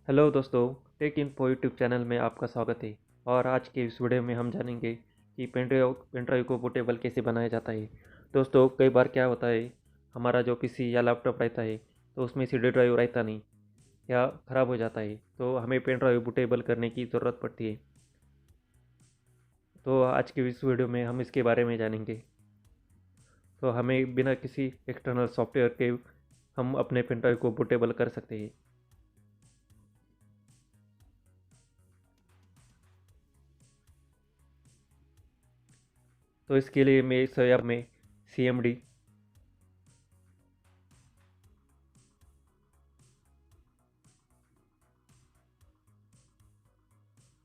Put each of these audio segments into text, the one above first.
Hello दोस्तों, take info YouTube channel में आपका स्वागत है। और आज के इस वीडियो में हम जानेंगे कि पेन ड्राइव को बूटेबल कैसे बनाया जाता है। दोस्तों, कई बार क्या होता है, हमारा जो पीसी या लैपटॉप रहता है तो उसमें CD ड्राइव रहता नहीं या ख़राब हो जाता है, तो हमें पेन ड्राइव बूटेबल करने की ज़रूरत पड़ती है। तो आज के इस वीडियो में हम इसके बारे में जानेंगे। तो हमें बिना किसी एक्सटर्नल सॉफ्टवेयर के हम अपने पेन ड्राइव को बूटेबल कर सकते हैं। तो इसके लिए मैं इस ऐप में CMD,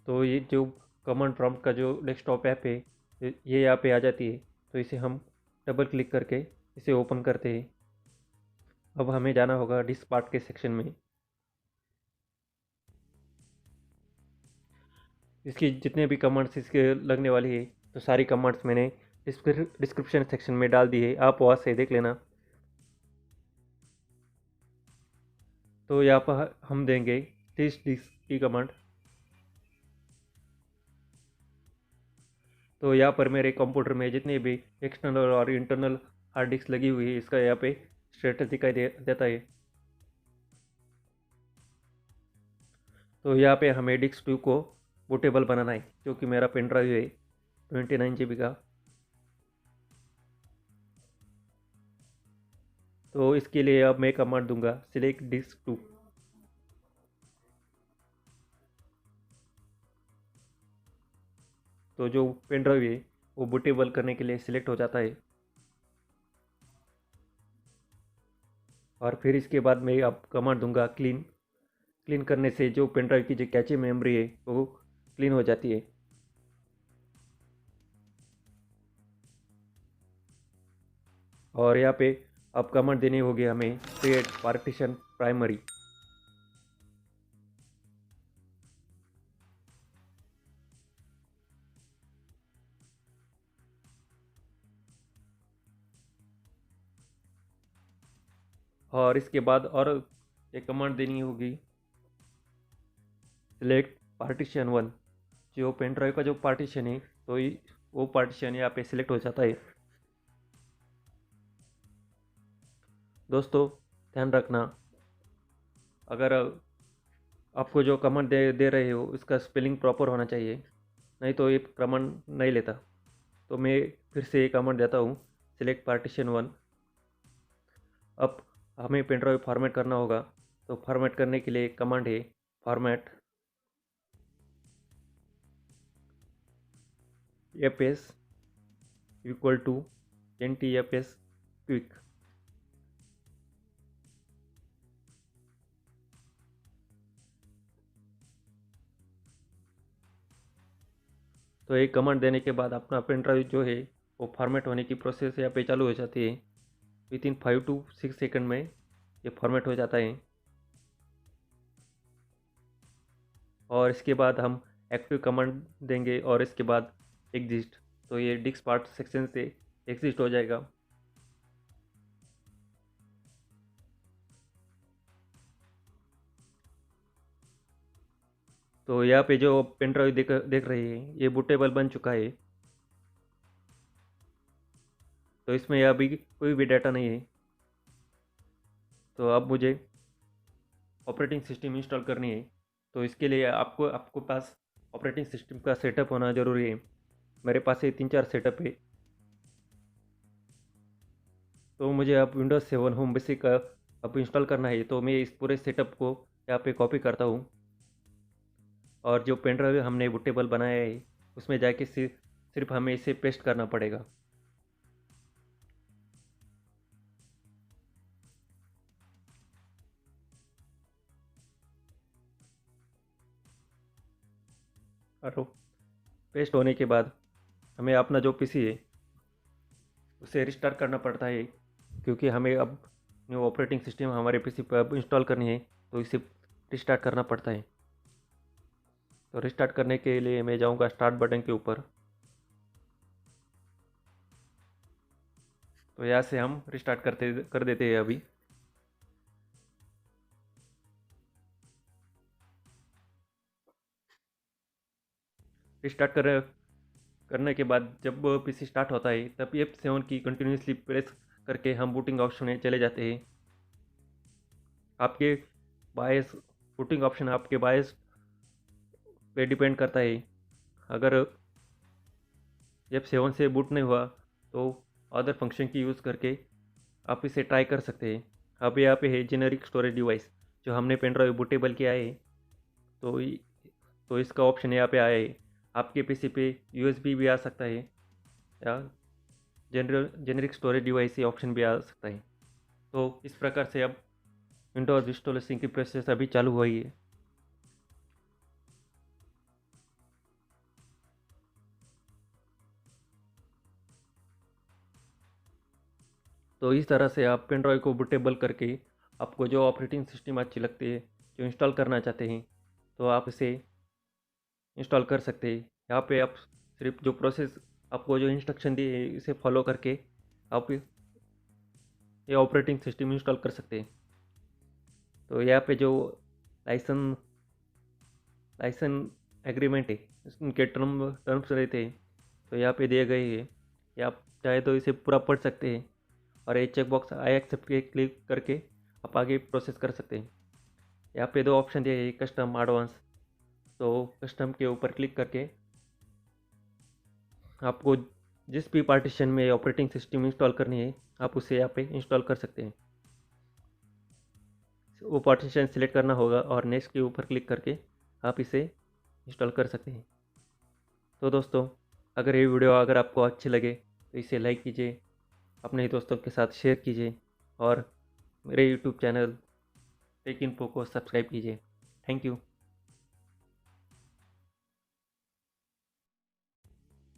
तो ये जो कमांड प्रॉम्प्ट का जो डेस्कटॉप ऐप है, ये यहाँ पे आ जाती है। तो इसे हम डबल क्लिक करके इसे ओपन करते हैं। अब हमें जाना होगा डिस्क पार्ट के सेक्शन में। इसकी जितने भी कमांड्स इसके लगने वाली है, तो सारी कमांड्स मैंने डिस्क्रिप्शन सेक्शन में डाल दी है, आप वहाँ से देख लेना। तो यहाँ पर हम देंगे डिस्क की कमांड। तो यहाँ पर मेरे कंप्यूटर में जितने भी एक्सटर्नल और इंटरनल हार्ड डिस्क लगी हुई है, इसका यहाँ पे स्टेटस दिखाई देता है। तो यहाँ पे हमें डिस्क 2 को बूटेबल बनाना है, जो कि मेरा पेन ड्राइव है 29 GB का। तो इसके लिए अब मैं कमांड दूंगा सिलेक्ट डिस्क 2। तो जो पेन ड्राइव है वो बूटेबल करने के लिए सिलेक्ट हो जाता है। और फिर इसके बाद मैं अब कमांड दूंगा क्लीन। क्लीन करने से जो पेन ड्राइव की जो कैचे मेमोरी है वो क्लीन हो जाती है। और यहाँ पे अब कमांड देनी होगी हमें क्रिएट पार्टीशन प्राइमरी। और इसके बाद और एक कमांड देनी होगी सिलेक्ट पार्टीशन 1। जो पेन ड्राइव का जो पार्टीशन है, तो वो पार्टीशन यहाँ पे सिलेक्ट हो जाता है। दोस्तों, ध्यान रखना, अगर आपको जो कमांड दे रहे हो उसका स्पेलिंग प्रॉपर होना चाहिए, नहीं तो ये कमांड नहीं लेता। तो मैं फिर से ये कमांड देता हूँ सिलेक्ट पार्टीशन 1। अब हमें पेन ड्राइव फॉर्मेट करना होगा। तो फॉर्मेट करने के लिए कमांड है format FS equal to NTFS quick. तो एक कमांड देने के बाद अपना पेन ड्राइव जो है वो फॉर्मेट होने की प्रोसेस यहाँ पे चालू हो जाती है। विद इन 5 to 6 सेकंड में ये फॉर्मेट हो जाता है। और इसके बाद हम एक्टिव कमांड देंगे और इसके बाद एग्जिस्ट। तो ये डिस्क पार्ट सेक्शन से एग्जिस्ट हो जाएगा। तो यहाँ पे जो पेन ड्राइव देख रहे हैं ये बूटेबल बन चुका है। तो इसमें अभी कोई भी डाटा नहीं है। तो अब मुझे ऑपरेटिंग सिस्टम इंस्टॉल करनी है। तो इसके लिए आपको पास ऑपरेटिंग सिस्टम का सेटअप होना ज़रूरी है। मेरे पास ये 3-4 सेटअप है। तो मुझे अब विंडोज़ 7 होम बेसिक का अब इंस्टॉल करना है। तो मैं इस पूरे सेटअप को यहाँ पे कॉपी करता हूँ। और जो पेन ड्राइव हमने बूटेबल बनाया है उसमें जाके सिर्फ हमें इसे पेस्ट करना पड़ेगा। और पेस्ट होने के बाद हमें अपना जो पीसी है उसे रिस्टार्ट करना पड़ता है, क्योंकि हमें अब न्यू ऑपरेटिंग सिस्टम हमारे पीसी पर अब इंस्टॉल करनी है। तो इसे रिस्टार्ट करना पड़ता है। तो रिस्टार्ट करने के लिए मैं जाऊंगा स्टार्ट बटन के ऊपर। तो यहाँ से हम रिस्टार्ट कर देते हैं अभी। रिस्टार्ट करने के बाद जब पीसी स्टार्ट होता है तब F7 की कंटिन्यूसली प्रेस करके हम बूटिंग ऑप्शन में चले जाते हैं। आपके बायस बूटिंग ऑप्शन आपके बायस पे डिपेंड करता है। अगर F7 से बूट नहीं हुआ तो अदर फंक्शन की यूज़ करके आप इसे ट्राई कर सकते हैं। अब यहाँ पे है जेनेरिक स्टोरेज डिवाइस, जो हमने पेन ड्राइव बूटेबल किया है तो तो इसका ऑप्शन यहाँ पे आया है। आपके पीसी पे USB भी आ सकता है या जेनेरिक स्टोरेज डिवाइस ये ऑप्शन भी आ सकता है। तो इस प्रकार से अब विंडोज़ इंस्टॉलेशन की प्रोसेस अभी चालू हुई है। तो इस तरह से आप पेन ड्राइव को बूटेबल करके आपको जो ऑपरेटिंग सिस्टम अच्छी लगती है, जो इंस्टॉल करना चाहते हैं, तो आप इसे इंस्टॉल कर सकते हैं। यहाँ पे आप सिर्फ जो प्रोसेस आपको जो इंस्ट्रक्शन दिए हैं इसे फॉलो करके आप ये ऑपरेटिंग सिस्टम इंस्टॉल कर सकते हैं। तो यहाँ पे जो लाइसन लाइसन एग्रीमेंट है, इनके टर्म्स रहते हैं, तो यहाँ पे दिए गए हैं। या आप चाहे तो इसे पूरा पढ़ सकते हैं और ये चेक बॉक्स आई एक्सेप्ट के क्लिक करके आप आगे प्रोसेस कर सकते हैं। यहाँ पे दो ऑप्शन दिए हैं, कस्टम, एडवांस। तो कस्टम के ऊपर क्लिक करके आपको जिस भी पार्टीशन में ऑपरेटिंग सिस्टम इंस्टॉल करनी है आप उसे यहाँ पे इंस्टॉल कर सकते हैं। वो पार्टीशन सिलेक्ट करना होगा और नेक्स्ट के ऊपर क्लिक करके आप इसे इंस्टॉल कर सकते हैं। तो दोस्तों, अगर ये वीडियो अगर आपको अच्छी लगे तो इसे लाइक कीजिए, अपने दोस्तों के साथ शेयर कीजिए और मेरे यूट्यूब चैनल टेक इन्फो को सब्सक्राइब कीजिए। Thank you.